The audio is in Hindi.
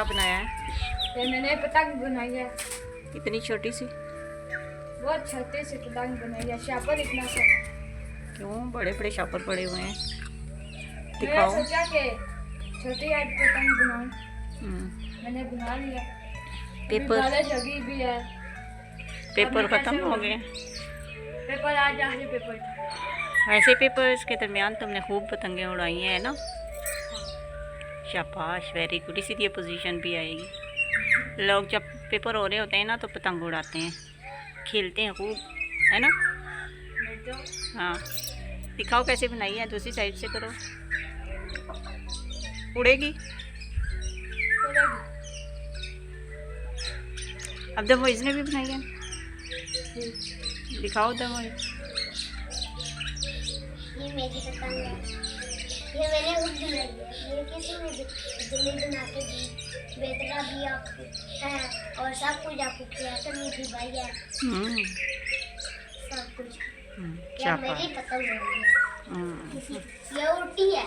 क्या बनाया है? ये मैंने पतंग बनाई है, इतनी छोटी सी? बहुत छोटे से पतंग बनाई है, शापर इतना सा। क्यों, बड़े बड़े शापर पड़े हुए हैं। मैंने दिखाओ। सोचा कि छोटी है पतंग बनाऊं, हम्म, मैंने बना लिया। पेपर बारिश लगी भी है, पेपर खत्म हो गए। पेपर आज आखिरी पेपर। ऐसे पेपर्स के दरमियान तुमने खूब पतंगें उड़ाई हैं, है ना? शाबाश, वेरी गुड। इसीलिए पोजीशन भी आएगी। लोग जब पेपर हो रहे होते हैं ना तो पतंग उड़ाते हैं, खेलते हैं खूब, है ना? हाँ, दिखाओ कैसे बनाई है। दूसरी साइड से करो, उड़ेगी। अब दमोइज ने भी बनाई है, दिखाओ दमोइज। ये मेरी पतंग है, ये मैंने खुद बनाई है, ये किसी ने दिल्ली बना के दी। बेतरा भी आपको है और सब कुछ आपको किया, तो मीठी भाई है, सब कुछ। ये मेरी पतंग है, ये उड़ती है।